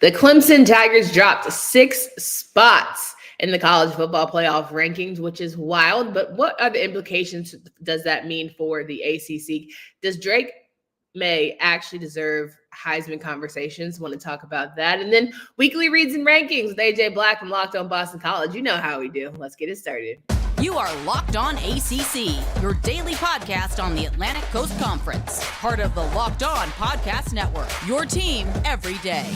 The Clemson Tigers dropped 6 spots in the college football playoff rankings, which is wild. But what other implications does that mean for the ACC? Does Drake May actually deserve Heisman conversations? Want to talk about that. And then weekly reads and rankings with AJ Black from Locked On Boston College. You know how we do. Let's get it started. You are Locked On ACC, your daily podcast on the Atlantic Coast Conference. Part of the Locked On Podcast Network, your team every day.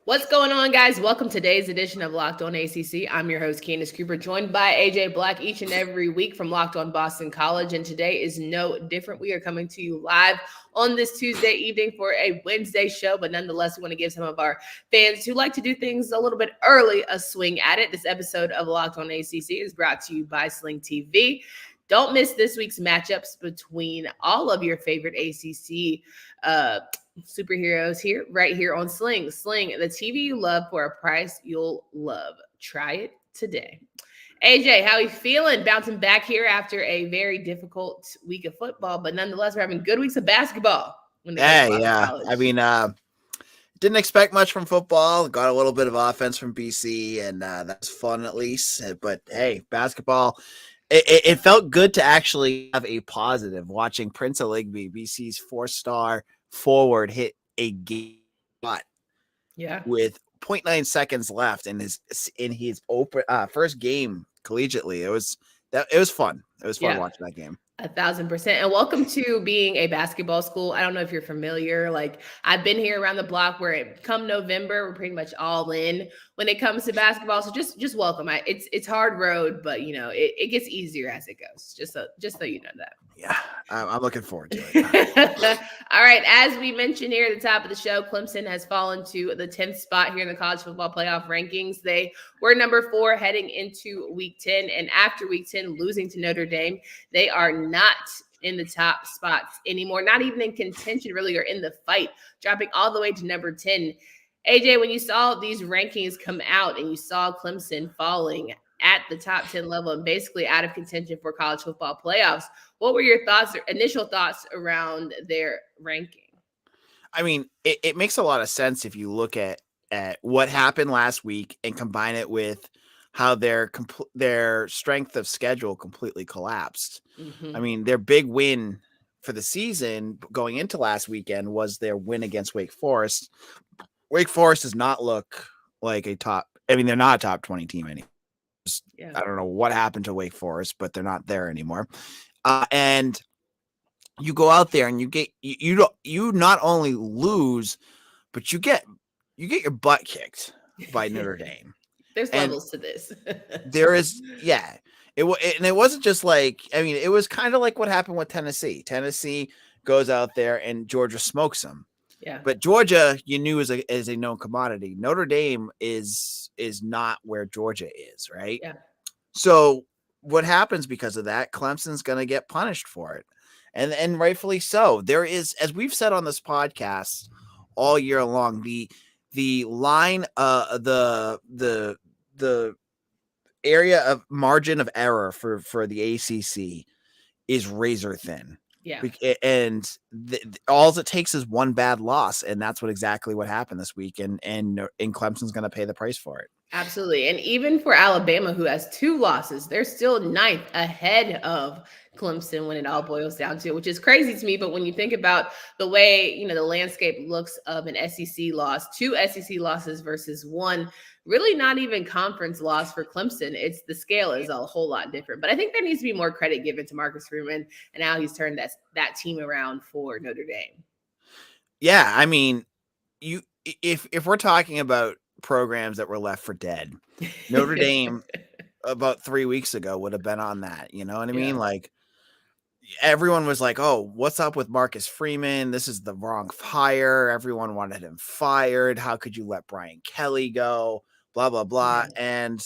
What's going on, guys? Welcome to today's edition of Locked On ACC. I'm your host, Candace Cooper, joined by AJ Black each and every week from Locked On Boston College. And today is no different. We are coming to you live on this Tuesday evening for a Wednesday show. But nonetheless, we want to give some of our fans who like to do things a little bit early a swing at it. This episode of Locked On ACC is brought to you by Sling TV. Don't miss this week's matchups between all of your favorite ACC superheroes right here on Sling. Sling, the TV you love for a price you'll love. Try it today. AJ, how are you feeling? Bouncing back here after a very difficult week of football, but nonetheless, we're having good weeks of basketball. Yeah. I mean, didn't expect much from football. Got a little bit of offense from BC, and that's fun at least. But hey, basketball. It felt good to actually have a positive watching Prince Aligbe, BC's 4-star forward, hit a game with 0.9 seconds left in his first game collegiately. It was fun. It was fun watching that game. 1,000%. And welcome to being a basketball school. I don't know if you're familiar. Like, I've been here around the block where come November, we're pretty much all in when it comes to basketball. So just welcome. It's hard road, but it gets easier as it goes. Just so you know that. Yeah, I'm looking forward to it. All right. As we mentioned here at the top of the show, Clemson has fallen to the 10th spot here in the college football playoff rankings. They were number 4 heading into week 10. And after week 10, losing to Notre Dame, they are not in the top spots anymore, not even in contention, really, or in the fight, dropping all the way to number 10. AJ, when you saw these rankings come out and you saw Clemson falling at the top 10 level and basically out of contention for college football playoffs, what were your thoughts or initial thoughts around their ranking? I mean, it makes a lot of sense if you look at what happened last week and combine it with how their strength of schedule completely collapsed. Mm-hmm. I mean, their big win for the season going into last weekend was their win against Wake Forest. Wake Forest does not look like they're not a top 20 team anymore. I don't know what happened to Wake Forest, but they're not there anymore. And you go out there and you not only lose, but you get your butt kicked by Notre Dame. There's levels to this. There is, yeah. It wasn't just like, I mean, it was kind of like what happened with Tennessee. Tennessee goes out there and Georgia smokes them. Yeah. But Georgia, you knew is a known commodity. Notre Dame is not where Georgia is, right? Yeah. So what happens because of that? Clemson's going to get punished for it, and rightfully so. There is, as we've said on this podcast all year long, the line, the area of margin of error for the ACC is razor thin. Yeah. And all it takes is one bad loss. And that's exactly what happened this week. And Clemson's going to pay the price for it. Absolutely. And even for Alabama, who has 2 losses, they're still 9th ahead of Clemson when it all boils down to it, which is crazy to me. But when you think about the way, the landscape looks of an SEC loss, 2 SEC losses versus 1, really not even conference loss for Clemson. It's the scale is a whole lot different. But I think there needs to be more credit given to Marcus Freeman and how he's turned that team around for Notre Dame. Yeah, I mean, if we're talking about programs that were left for dead, Notre Dame about 3 weeks ago would have been on that. You know what I mean? Like, everyone was like, oh, what's up with Marcus Freeman? This is the wrong hire. Everyone wanted him fired. How could you let Brian Kelly go? Blah, blah, blah. And,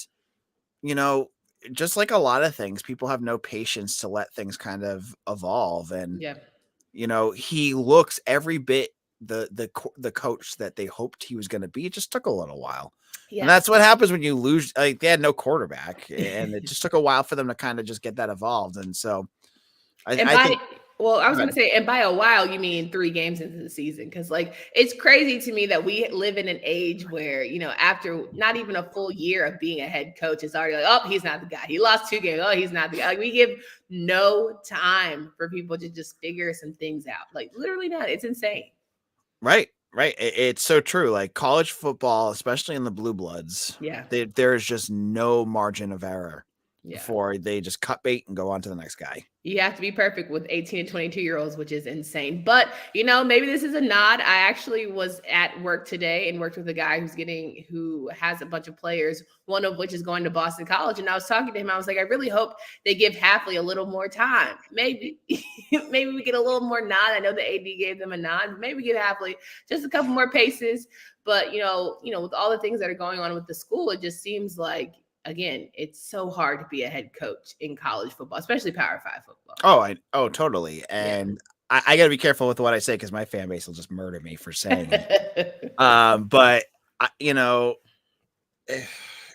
just like a lot of things, people have no patience to let things kind of evolve. And, he looks every bit the coach that they hoped he was going to be. It just took a little while. Yeah. And that's what happens when you lose. Like, they had no quarterback, and it just took a while for them to kind of just get that evolved. And so I think. Well, I was going to say, and by a while, you mean 3 games into the season. Because, like, it's crazy to me that we live in an age where, after not even a full year of being a head coach, it's already like, oh, he's not the guy. He lost 2 games. Oh, he's not the guy. Like, we give no time for people to just figure some things out. Like, literally not. It's insane. Right. It's so true. Like, college football, especially in the blue bloods, there's just no margin of error before they just cut bait and go on to the next guy. You have to be perfect with 18 and 22-year-olds, which is insane. But, maybe this is a nod. I actually was at work today and worked with a guy who has a bunch of players, one of which is going to Boston College. And I was talking to him. I was like, I really hope they give Hafley a little more time. Maybe we get a little more nod. I know the AD gave them a nod. Maybe give Hafley just a couple more paces. But, with all the things that are going on with the school, it just seems like, again, it's so hard to be a head coach in college football, especially Power 5 football. Oh, totally. And I got to be careful with what I say because my fan base will just murder me for saying it. But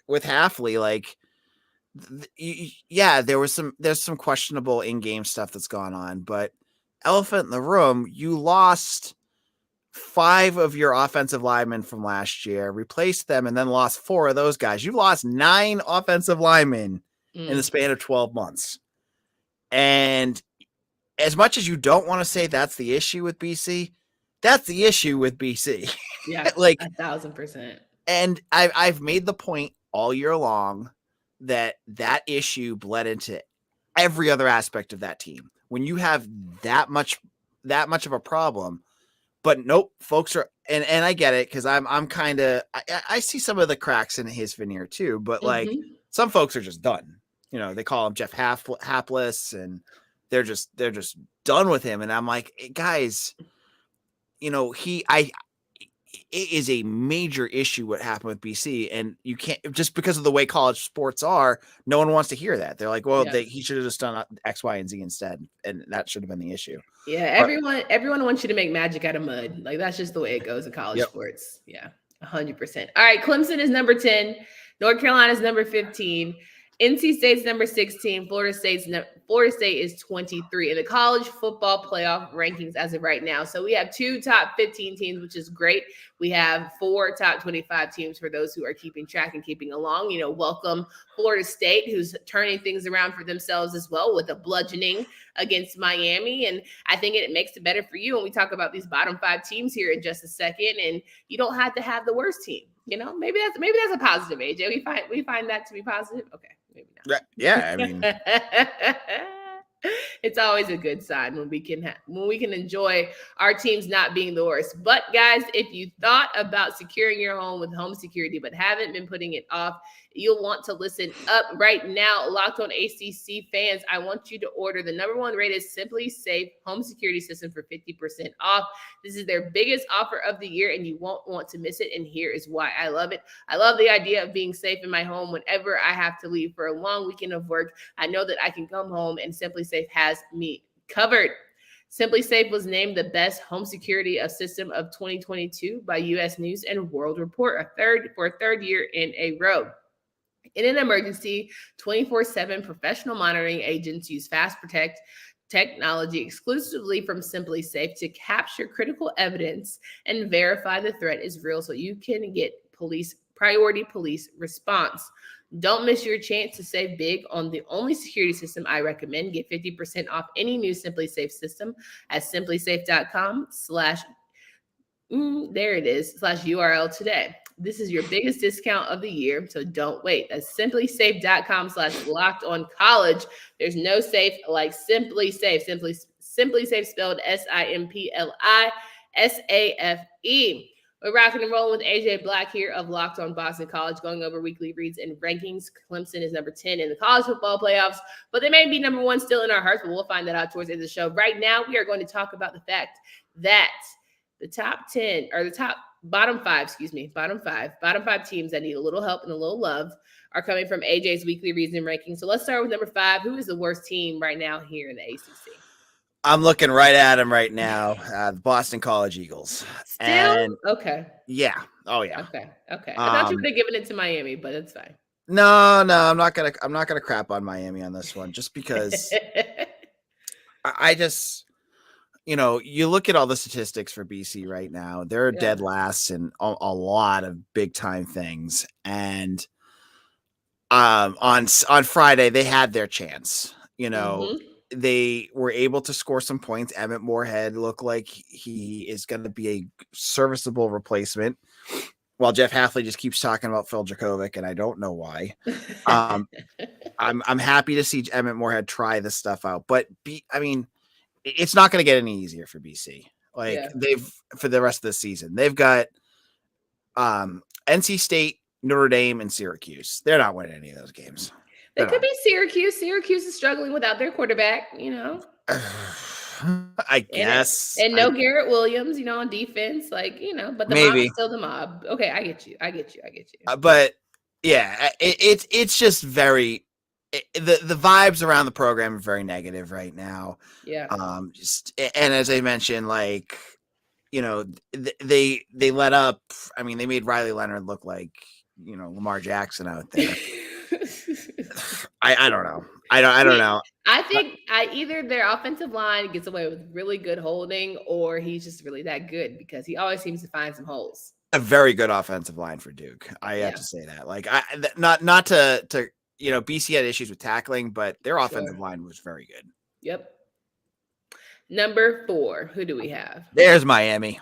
with Hafley, like, there's some questionable in-game stuff that's gone on. But elephant in the room, you lost 5 of your offensive linemen from last year, replaced them, and then lost 4 of those guys. You lost 9 offensive linemen in the span of 12 months. And as much as you don't want to say that's the issue with BC, that's the issue with BC. Yeah, like 1,000%. And I've made the point all year long that issue bled into every other aspect of that team. When you have that much of a problem. But nope, folks are, and I get it because I'm kind of, I see some of the cracks in his veneer too. But like some folks are just done. They call him Jeff Hapless, and they're just done with him. And I'm like, hey, guys, it is a major issue what happened with BC, and you can't, just because of the way college sports are, no one wants to hear that. They're like, well, he should have just done X, Y, and Z instead, and that should have been the issue. Yeah, everyone wants you to make magic out of mud. Like, that's just the way it goes in college sports. Yeah, 100%. All right, Clemson is number 10. North Carolina is number 15. NC State's number 16. Florida State is 23 in the college football playoff rankings as of right now. So we have 2 top 15 teams, which is great. We have 4 top 25 teams for those who are keeping track and keeping along. Welcome Florida State, who's turning things around for themselves as well with a bludgeoning against Miami. And I think it makes it better for you when we talk about these bottom 5 teams here in just a second. And you don't have to have the worst team. Maybe that's a positive, AJ. We find that to be positive. Okay. Maybe not. Yeah, I mean, it's always a good sign when we can enjoy our teams not being the worst. But guys, if you thought about securing your home with home security but haven't been putting it off, you'll want to listen up right now. Locked On ACC fans, I want you to order the #1 rated SimpliSafe home security system for 50% off. This is their biggest offer of the year, and you won't want to miss it. And here is why I love it. I love the idea of being safe in my home whenever I have to leave for a long weekend of work. I know that I can come home and SimpliSafe has me covered. SimpliSafe was named the best home security system of 2022 by U.S. News and World Report, for a third year in a row. In an emergency, 24/7 professional monitoring agents use Fast Protect technology exclusively from SimpliSafe to capture critical evidence and verify the threat is real so you can get priority police response. Don't miss your chance to save big on the only security system I recommend. Get 50% off any new SimpliSafe system at simplisafe.com/URL today. This is your biggest discount of the year, so don't wait. That's simplisafe.com/locked-on-college. There's no safe like SimpliSafe. SimpliSafe spelled SimpliSafe. We're rocking and rolling with AJ Black here of Locked On Boston College, going over weekly reads and rankings. Clemson is number 10 in the college football playoffs, but they may be number 1 still in our hearts, but we'll find that out towards the end of the show. Right now, we are going to talk about the fact that the bottom five teams that need a little help and a little love are coming from AJ's weekly reads and rankings. So let's start with number 5. Who is the worst team right now here in the ACC? I'm looking right at him right now. The Boston College Eagles. Still? And Okay. yeah. Oh yeah. Okay. I thought you would have given it to Miami, but it's fine. No, I'm not gonna crap on Miami on this one just because I just, you look at all the statistics for BC right now. They're dead last in a lot of big time things. And on Friday they had their chance. They were able to score some points. Emmett Moorhead looked like he is going to be a serviceable replacement, while Jeff Halfley just keeps talking about Phil Dracovic, and I don't know why. I'm happy to see Emmett Moorhead try this stuff out, but it's not going to get any easier for BC. For the rest of the season, they've got NC State, Notre Dame, and Syracuse. They're not winning any of those games. They could be Syracuse. Syracuse is struggling without their quarterback, I guess. And no Garrett Williams, on defense, but the mob is still the mob. Okay, I get you. But yeah, it's just very the vibes around the program are very negative right now. Yeah. And as I mentioned, they let up. They made Riley Leonard look like Lamar Jackson out there. I don't know. I don't know. I think either their offensive line gets away with really good holding, or he's just really that good because he always seems to find some holes. A very good offensive line for Duke. I have to say that. Not to BC had issues with tackling, but their offensive line was very good. Yep. Number 4, who do we have? There's Miami.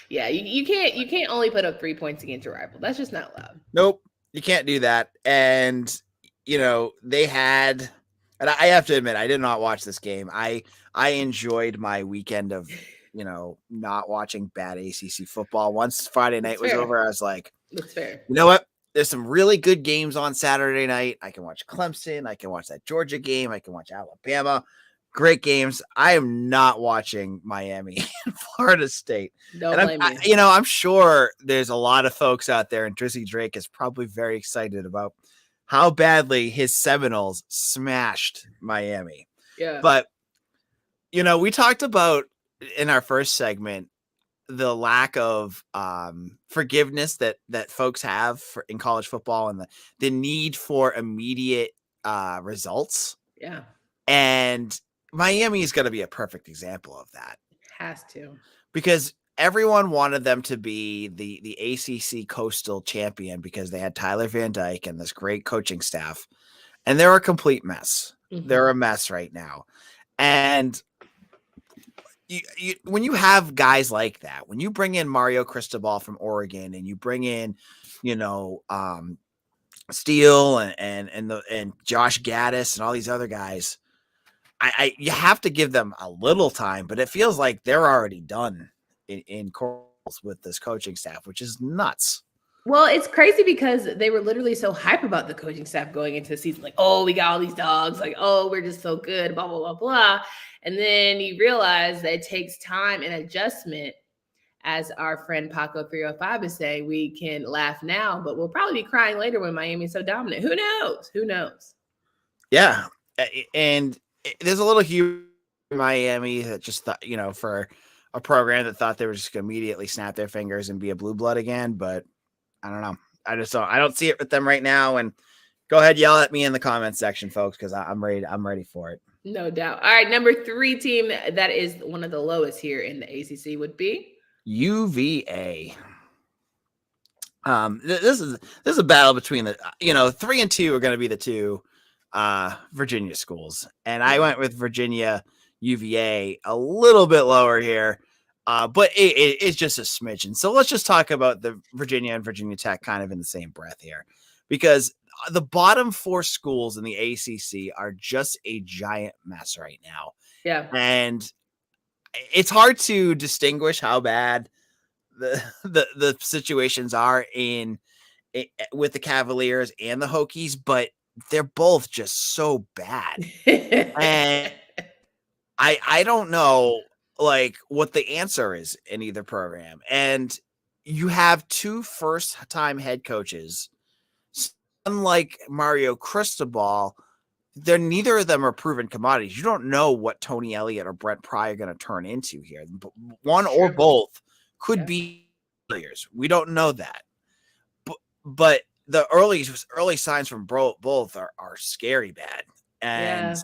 Yeah, you can't only put up 3 points against your rival. That's just not allowed. Nope, you can't do that. And they had, and I have to admit, I did not watch this game. I enjoyed my weekend of not watching bad ACC football. Once Friday night was over, I was like, that's fair. You know what? There's some really good games on Saturday night. I can watch Clemson. I can watch that Georgia game. I can watch Alabama. Great games. I am not watching Miami and Florida State. Don't blame me. I'm sure there's a lot of folks out there, and Drizzy Drake is probably very excited about how badly his Seminoles smashed Miami. Yeah. But, we talked about in our first segment the lack of forgiveness that folks have in college football and the need for immediate results. Yeah. And Miami is going to be a perfect example of that. Has to. Because everyone wanted them to be the ACC Coastal champion because they had Tyler Van Dyke and this great coaching staff. And they're a complete mess. Mm-hmm. They're a mess right now. And when you have guys like that, when you bring in Mario Cristobal from Oregon and you bring in, Steele and Josh Gaddis and all these other guys, you have to give them a little time, but it feels like they're already done in corals with this coaching staff, which is nuts. Well, it's crazy because they were literally so hype about the coaching staff going into the season. Like, oh, we got all these dogs. Like, oh, we're just so good, blah, blah, blah, blah. And then you realize that it takes time and adjustment. As our friend Paco 305 is saying, we can laugh now, but we'll probably be crying later when Miami's so dominant. Who knows? Yeah. And there's a little humor in Miami that just thought, for a program that thought they were just going to immediately snap their fingers and be a blue blood again. But I don't know. I don't see it with them right now. And go ahead, yell at me in the comments section, folks, because I'm ready for it. No doubt. All right. Number 3 team that is one of the lowest here in the ACC would be UVA. This is a battle between the 3 and 2 are going to be the 2 Virginia schools, and I went with Virginia UVA a little bit lower here, but it's just a smidgen. So let's just talk about the Virginia and Virginia Tech kind of in the same breath here, because the bottom 4 schools in the ACC are just a giant mess right now. Yeah, and it's hard to distinguish how bad the situations are with the Cavaliers and the Hokies, but they're both just so bad. And I don't know what the answer is in either program. And you have 2 first-time head coaches, unlike Mario Cristobal, neither of them are proven commodities. You don't know what Tony Elliott or Brent Pry are going to turn into here. One or both could be failures. We don't know that. But the early signs from both are scary bad. And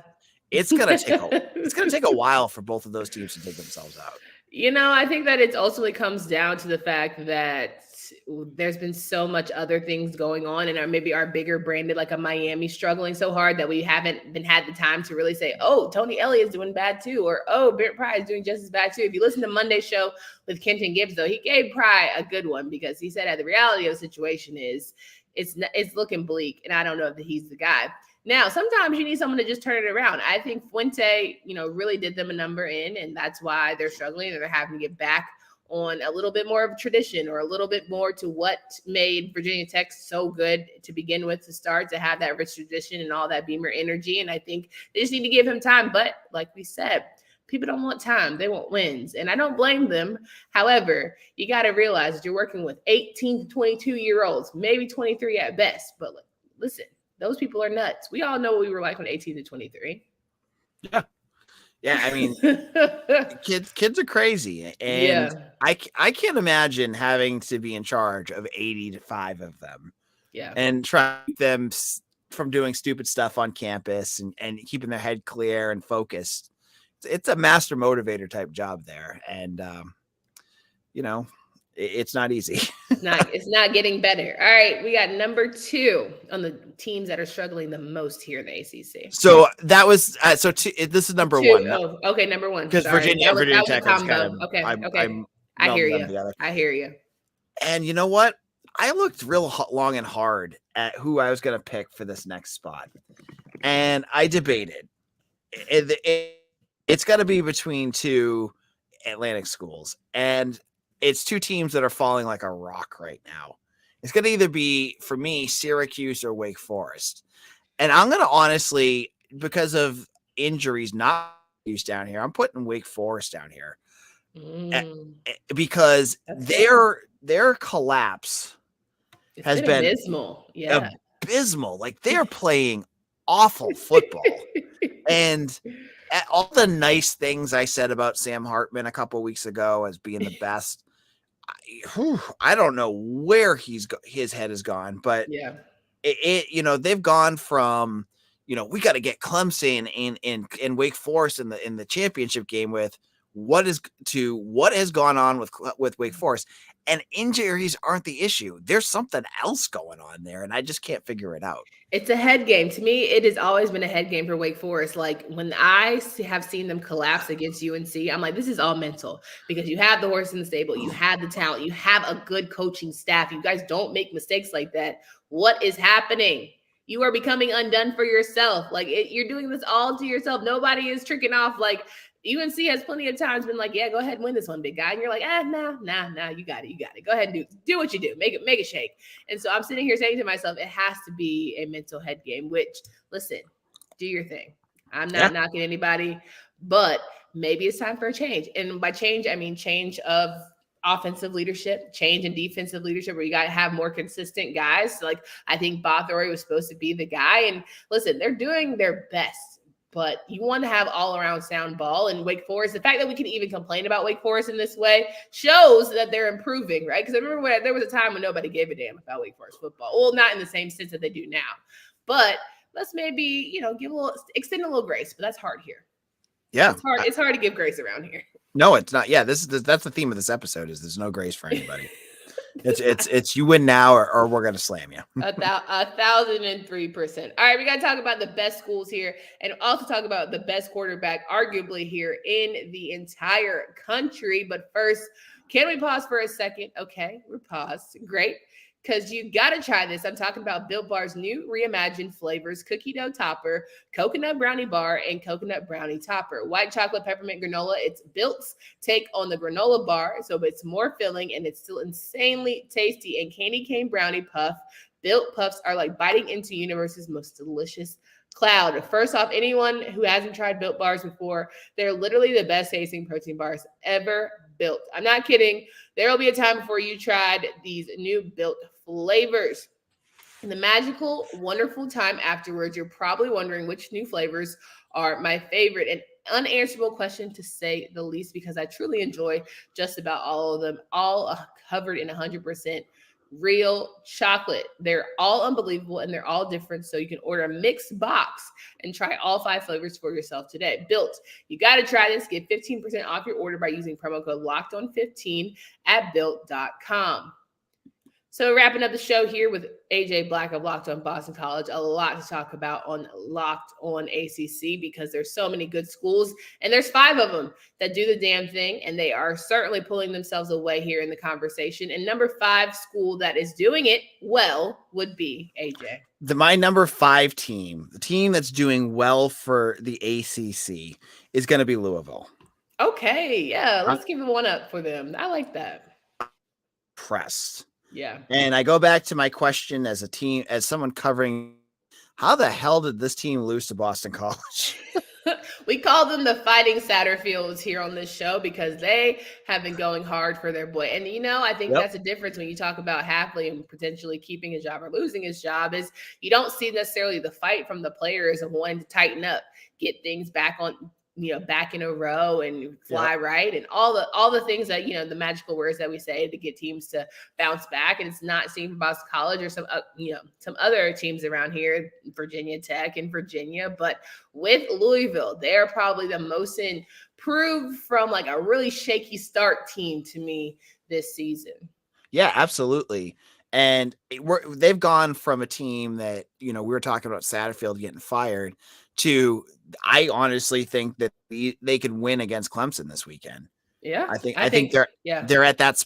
it's going to take a while for both of those teams to dig themselves out. I think that it ultimately comes down to the fact that there's been so much other things going on, and maybe our bigger branded, like a Miami, struggling so hard that we haven't had the time to really say, oh, Tony Elliott's doing bad too, or oh, Brent Pry is doing just as bad too. If you listen to Monday's show with Kenton Gibbs, though, he gave Pry a good one because he said that the reality of the situation is it's looking bleak, and I don't know if he's the guy. Now, sometimes you need someone to just turn it around. I think Fuente, really did them a number in, and that's why they're struggling, and they're having to get back on a little bit more of a tradition, or a little bit more to what made Virginia Tech so good to begin with, to start to have that rich tradition and all that Beamer energy. And I think they just need to give him time. But like we said, people don't want time. They want wins. And I don't blame them. However, you got to realize that you're working with 18 to 22-year-olds, maybe 23 at best. But listen, those people are nuts. We all know what we were like when 18 to 23. Yeah. Yeah, I mean, kids are crazy, and I can't imagine having to be in charge of 85 of them, and try to keep them from doing stupid stuff on campus and keeping their head clear and focused. It's a master motivator type job there, and it's not easy. It's not getting better. All right, we got number 2 on the teams that are struggling the most here in the ACC. So that was this is number 1. Oh, okay, number 1. Because Virginia Tech was kind of okay. I hear you. And you know what? I looked real long and hard at who I was going to pick for this next spot, and I debated. It's got to be between 2 Atlantic schools, and it's 2 teams that are falling like a rock right now. It's going to either be, for me, Syracuse or Wake Forest. And I'm going to honestly, because of injuries, not use down here, I'm putting Wake Forest down here. Because their collapse has been abysmal. Abysmal. Like, they're playing awful football. And all the nice things I said about Sam Hartman a couple of weeks ago as being the best, I don't know where his head has gone, but they've gone from, we got to get Clemson and Wake Forest in the championship game with what has gone on with Wake Forest. And injuries aren't the issue. There's something else going on there, and I just can't figure it out. It's a head game. To me, it has always been a head game for Wake Forest. Like, when I have seen them collapse against UNC, I'm like, this is all mental, because you have the horse in the stable, you have the talent, you have a good coaching staff. You guys don't make mistakes like that. What is happening? You are becoming undone for yourself. Like, you're doing this all to yourself. Nobody is tricking off. Like, UNC has plenty of times been like, yeah, go ahead and win this one, big guy. And you're like, nah, you got it. Go ahead and do what you do. Make it shake. And so I'm sitting here saying to myself, it has to be a mental head game, which, listen, do your thing. I'm not knocking anybody, but maybe it's time for a change. And by change, I mean change of offensive leadership, change in defensive leadership, where you got to have more consistent guys. So, like, I think Bothroyd was supposed to be the guy. And listen, they're doing their best, but you want to have all-around sound ball. And Wake Forest, the fact that we can even complain about Wake Forest in this way shows that they're improving, right? Because I remember there was a time when nobody gave a damn about Wake Forest football. Well, not in the same sense that they do now. But let's maybe, extend a little grace. But that's hard here. Yeah. It's hard to give grace around here. No, it's not. Yeah, that's the theme of this episode is there's no grace for anybody. It's you win now or we're going to slam you. 1,003%. All right, we got to talk about the best schools here and also talk about the best quarterback arguably here in the entire country. But first, can we pause for a second? Okay, we're paused. Great. Because you got to try this. I'm talking about Built Bar's new reimagined flavors, cookie dough topper, coconut brownie bar, and coconut brownie topper. White chocolate peppermint granola. It's Built's take on the granola bar, so it's more filling and it's still insanely tasty. And candy cane brownie puff. Built Puffs are like biting into universe's most delicious cloud. First off, anyone who hasn't tried Built Bars before, they're literally the best tasting protein bars ever built. I'm not kidding. There will be a time before you tried these new Built flavors. In the magical, wonderful time afterwards, you're probably wondering which new flavors are my favorite. An unanswerable question to say the least, because I truly enjoy just about all of them, all covered in 100% real chocolate. They're all unbelievable and they're all different. So you can order a mixed box and try all 5 flavors for yourself today. Built. You got to try this. Get 15% off your order by using promo code LOCKEDON15 at built.com. So wrapping up the show here with AJ Black of Locked On Boston College. A lot to talk about on Locked On ACC because there's so many good schools and there's 5 of them that do the damn thing, and they are certainly pulling themselves away here in the conversation. And number 5 school that is doing it well would be AJ. My number 5 team, the team that's doing well for the ACC, is going to be Louisville. Okay, yeah, let's give one up for them. I like that. Pressed. Yeah. And I go back to my question as a team, as someone covering, how the hell did this team lose to Boston College? We call them the Fighting Satterfields here on this show because they have been going hard for their boy. And, I think that's a difference when you talk about Hafley and potentially keeping his job or losing his job is you don't see necessarily the fight from the players and wanting to tighten up, get things back on, back in a row and fly right and all the things that, the magical words that we say to get teams to bounce back. And it's not seen from Boston College or some other teams around here, Virginia Tech and Virginia, but with Louisville, they're probably the most improved from like a really shaky start team to me this season. Yeah, absolutely. And they've gone from a team that, we were talking about Satterfield getting fired to, I honestly think that they could win against Clemson this weekend. Yeah. I think they're at that,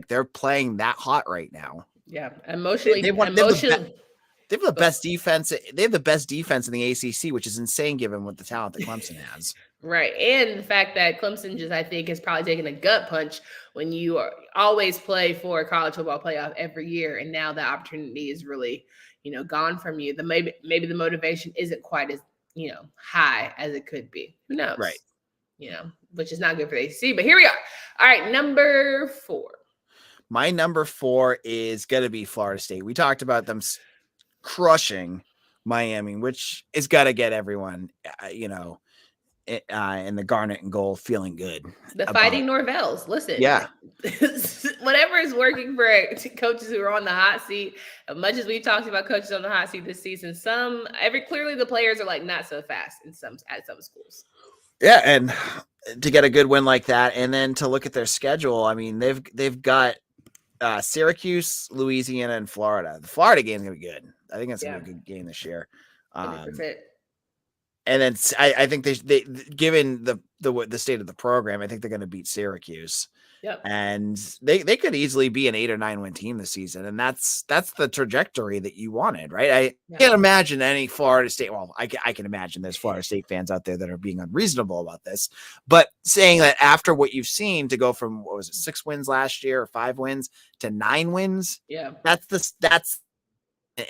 they're playing that hot right now. Yeah. Emotionally. They have the best defense. They have the best defense in the ACC, which is insane given what the talent that Clemson has. Right. And the fact that Clemson just, I think, has probably taken a gut punch when you always play for a college football playoff every year. And now the opportunity is really, gone from you. Maybe the motivation isn't quite as, high as it could be. Who knows? Right. Which is not good for the ACC. But here we are. All right. Number 4. My number 4 is going to be Florida State. We talked about them crushing Miami, which is got to get everyone, in the garnet and gold feeling good. The Fighting Norvells. Listen. Yeah. Whatever is working for coaches who are on the hot seat, as much as we've talked about coaches on the hot seat this season, clearly the players are like not so fast at some schools. Yeah, and to get a good win like that, and then to look at their schedule, I mean, they've got Syracuse, Louisiana, and Florida. The Florida game is gonna be good. I think it's gonna be a good game this year. 100%. And then I think they given the state of the program, I think they're going to beat Syracuse. Yep. And they could easily be an 8 or 9 win team this season. And that's the trajectory that you wanted, right? I can't imagine any Florida State. Well, I can imagine there's Florida State fans out there that are being unreasonable about this, but saying that after what you've seen to go from, 6 wins last year or 5 wins to 9 wins. Yeah. That's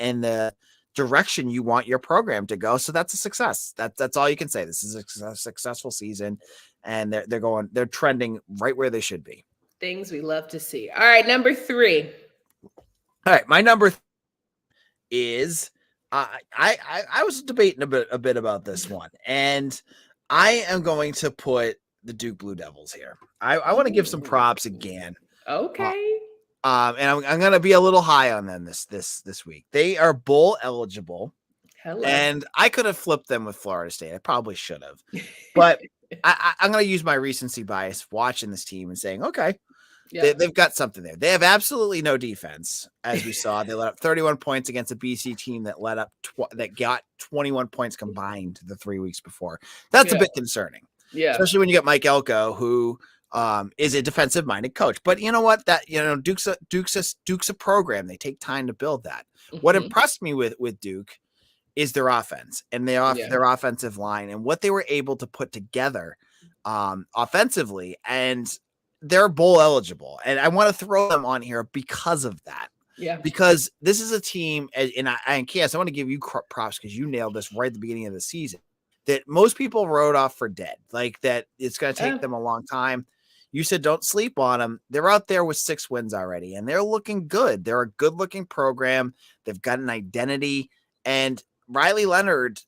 in the direction you want your program to go. So that's a success. That's all you can say. This is a successful season, and they're trending right where they should be. Things we love to see. All right, number 3. All right, my number is I was debating a bit about this one, and I am going to put the Duke Blue Devils here. I want to give some props again. Okay. And I'm going to be a little high on them this week. They are bowl eligible. Hello. And I could have flipped them with Florida State. I probably should have. But I'm going to use my recency bias watching this team and saying, okay, they've got something there. They have absolutely no defense, as we saw. They let up 31 points against a BC team that let up that got 21 points combined the 3 weeks before. That's a bit concerning. Yeah. Especially when you get Mike Elko, who is a defensive minded coach, but you know what, Duke's a program. They take time to build that. Mm-hmm. What impressed me with Duke is their offense and their offensive line and what they were able to put together offensively, and they're bowl eligible. And I want to throw them on here because of that. Yeah, because this is a team, and Cass, I want to give you props because you nailed this right at the beginning of the season, that most people wrote off for dead, like that it's going to take them a long time. you said don't sleep on them. They're out there with 6 wins already, and they're looking good. They're a good-looking program. They've got an identity, and Riley Leonard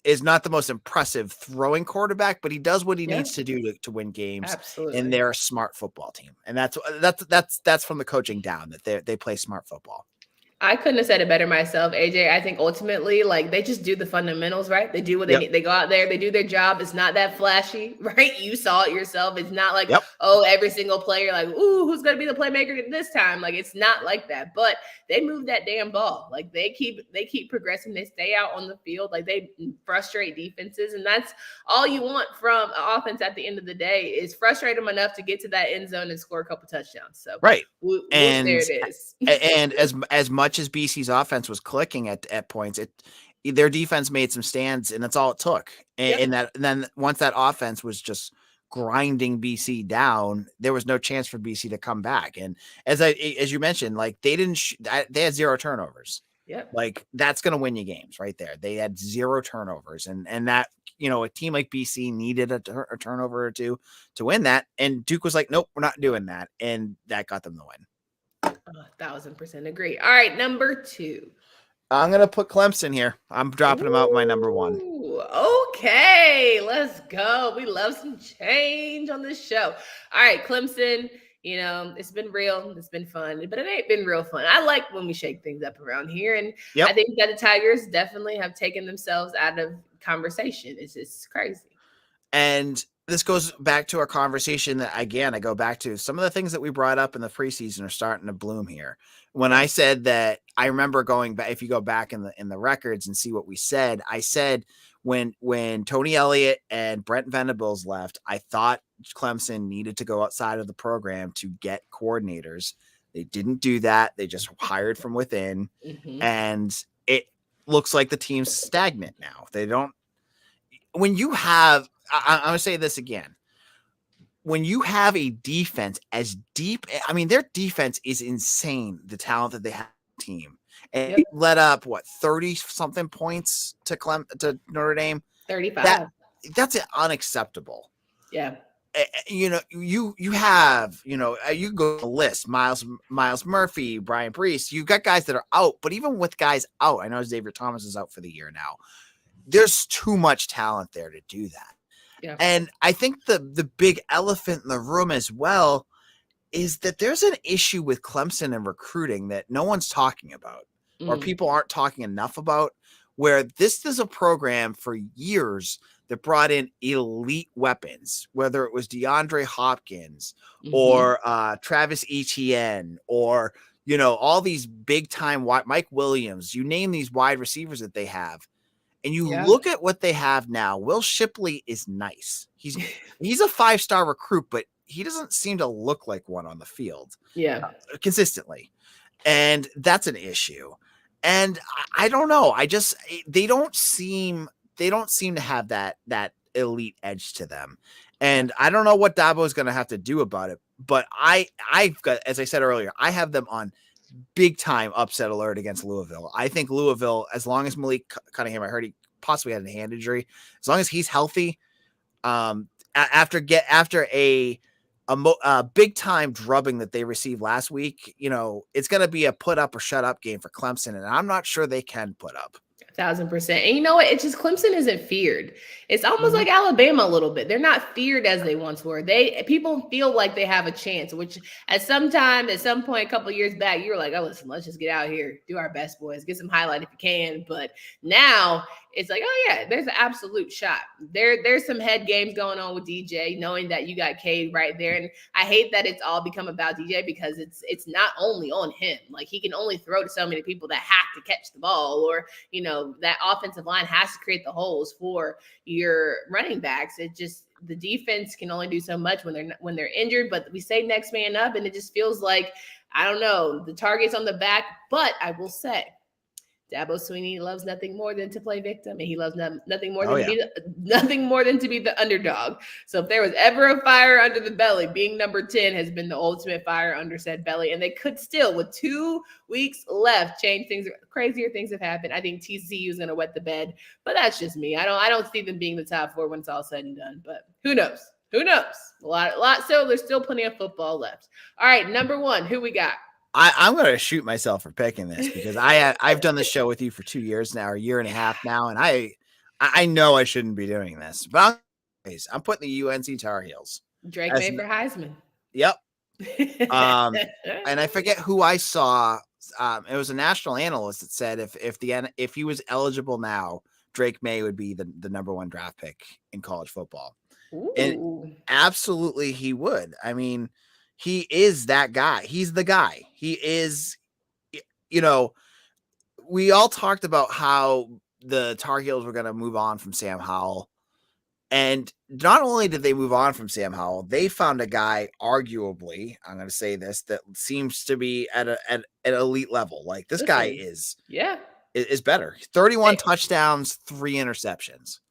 is not the most impressive throwing quarterback, but he does what he needs to do to win games. Absolutely. And they're a smart football team. And that's from the coaching down, that they play smart football. I couldn't have said it better myself, AJ. I think ultimately, like, they just do the fundamentals, right? They do what they need. They go out there, they do their job. It's not that flashy, right? You saw it yourself. It's not like, every single player, like, ooh, who's going to be the playmaker this time? Like, it's not like that. But they move that damn ball. Like, they keep progressing. They stay out on the field. Like, they frustrate defenses. And that's all you want from an offense at the end of the day, is frustrate them enough to get to that end zone and score a couple touchdowns. So, right. And there it is. And as much as BC's offense was clicking at points, their defense made some stands, and that's all it took. And then once that offense was just grinding BC down, there was no chance for BC to come back. And as you mentioned, like, they had 0 turnovers. Yep. Like, that's going to win you games right there. They had 0 turnovers, and that, a team like BC needed a turnover or two to win that. And Duke was like, nope, we're not doing that. And that got them the win. 1,000% agree. All right, number 2. I'm going to put Clemson here. I'm dropping them out my number 1. Okay, let's go. We love some change on this show. All right, Clemson, it's been real. It's been fun, but it ain't been real fun. I like when we shake things up around here. And I think that the Tigers definitely have taken themselves out of conversation. It's just crazy. And this goes back to our conversation that, again, I go back to some of the things that we brought up in the preseason are starting to bloom here. When I said that, I remember going back, if you go back in the records and see what we said, I said when Tony Elliott and Brent Venables left, I thought Clemson needed to go outside of the program to get coordinators. They didn't do that. They just hired from within. And it looks like the team's stagnant now. They don't, when you have, I'm going to say this again. When you have a defense as deep, I mean, their defense is insane, the talent that they have on the team. And it let up, 30-something points to Notre Dame? 35. That's unacceptable. Yeah. You have, you go to the list, Miles Murphy, Brian Brees. You've got guys that are out, but even with guys out, I know Xavier Thomas is out for the year now. There's too much talent there to do that. Yeah. And I think the big elephant in the room as well is that there's an issue with Clemson and recruiting that no one's talking about, or people aren't talking enough about, where this is a program for years that brought in elite weapons, whether it was DeAndre Hopkins or Travis Etienne or, all these big time Mike Williams, you name these wide receivers that they have. And you look at what they have now. Will Shipley is nice. He's a 5-star recruit, but he doesn't seem to look like one on the field. Consistently. And that's an issue. And I don't know. They don't seem to have that elite edge to them. And I don't know what Dabo is going to have to do about it. But I've got, as I said earlier, I have them on big time upset alert against Louisville. I think Louisville, as long as Malik Cunningham, I heard he possibly had a hand injury, as long as he's healthy, after a big time drubbing that they received last week, it's going to be a put up or shut up game for Clemson, and I'm not sure they can put up. 1,000%. And you know what? It's just Clemson isn't feared. It's almost like Alabama a little bit. They're not feared as they once were. People feel like they have a chance, which at some point, a couple of years back, you were like, oh, listen, let's just get out here, do our best, boys, get some highlight if you can. But now it's like, oh yeah, there's an absolute shot. There's some head games going on with DJ, knowing that you got Cade right there. And I hate that it's all become about DJ, because it's not only on him. Like, he can only throw to so many people that have to catch the ball, or that offensive line has to create the holes for your running backs. It just, the defense can only do so much when they're injured. But we say next man up, and it just feels like, I don't know, the target's on the back. But I will say, Dabo Swinney loves nothing more than to play victim, and he loves nothing more than to be the underdog. So if there was ever a fire under the belly, being number 10 has been the ultimate fire under said belly. And they could still, with 2 weeks left, change things. Crazier things have happened. I think TCU is going to wet the bed, but that's just me. I don't see them being the top 4 when it's all said and done. But who knows? Who knows? A lot. So there's still plenty of football left. All right, number 1, who we got? I'm going to shoot myself for picking this because I've done this show with you for 2 years now, or a year and a half now, and I know I shouldn't be doing this, but I'm putting the UNC Tar Heels. Drake Maye for Heisman. Yep. And I forget who I saw. It was a national analyst that said if he was eligible now, Drake Maye would be the number 1 draft pick in college football. Ooh. And absolutely he would. I mean, he is that guy. He's the guy. He is, we all talked about how the Tar Heels were going to move on from Sam Howell. And not only did they move on from Sam Howell, they found a guy, arguably, I'm going to say this, that seems to be at an elite level. Like this guy is better. 31 touchdowns, 3 interceptions.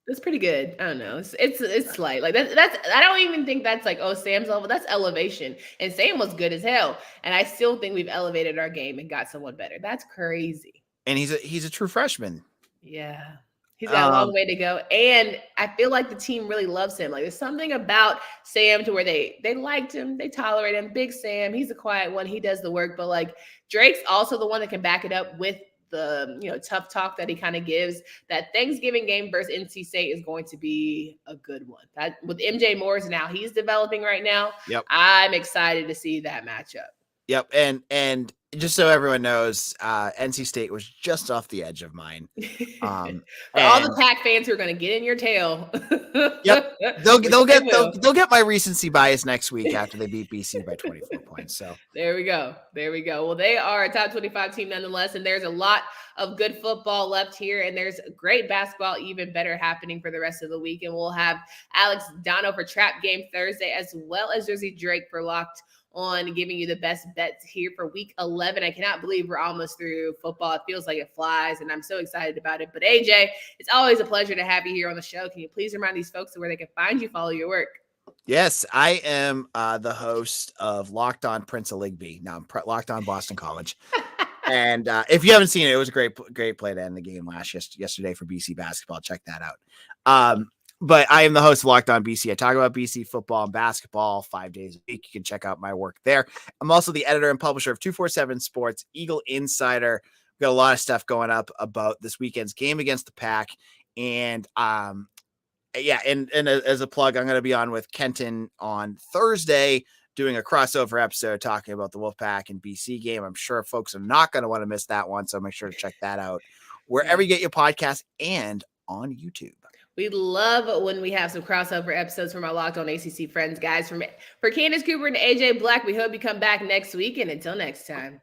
That's pretty good. I don't know. It's slight. Like that's I don't even think that's like, oh, Sam's level. That's elevation. And Sam was good as hell. And I still think we've elevated our game and got someone better. That's crazy. And he's a true freshman. Yeah. He's got a long way to go. And I feel like the team really loves him. Like there's something about Sam to where they liked him. They tolerate him. Big Sam. He's a quiet one. He does the work. But like Drake's also the one that can back it up with the tough talk that he kind of gives. That Thanksgiving game versus NC State is going to be a good one. That with MJ Morris now he's developing right now. Yep. I'm excited to see that matchup. Yep. And just so everyone knows, NC State was just off the edge of mine. For all the Pac fans who are going to get in your tail. Yep. They'll get my recency bias next week after they beat BC by 24 points. So there we go. Well, they are a top 25 team nonetheless, and there's a lot of good football left here, and there's great basketball even better happening for the rest of the week. And we'll have Alex Dono for Trap Game Thursday, as well as Jersey Drake for Locked On, giving you the best bets here for week 11. I cannot believe we're almost through football. It feels like it flies, and I'm so excited about it. But AJ, it's always a pleasure to have you here on the show. Can you please remind these folks where they can find you, follow your work? Yes, I am the host of Locked On Prince of Ligby. Now I'm Locked On Boston College. And if you haven't seen it, it was a great play to end the game yesterday for BC basketball. Check that out. But I am the host of Locked On BC. I talk about BC football and basketball 5 days a week. You can check out my work there. I'm also the editor and publisher of 247 Sports, Eagle Insider. We've got a lot of stuff going up about this weekend's game against the Pack. And and as a plug, I'm going to be on with Kenton on Thursday doing a crossover episode talking about the Wolfpack and BC game. I'm sure folks are not going to want to miss that one, so make sure to check that out wherever you get your podcast and on YouTube. We love when we have some crossover episodes from our Locked On ACC friends, guys. For Candace Cooper and AJ Black, we hope you come back next week. And until next time.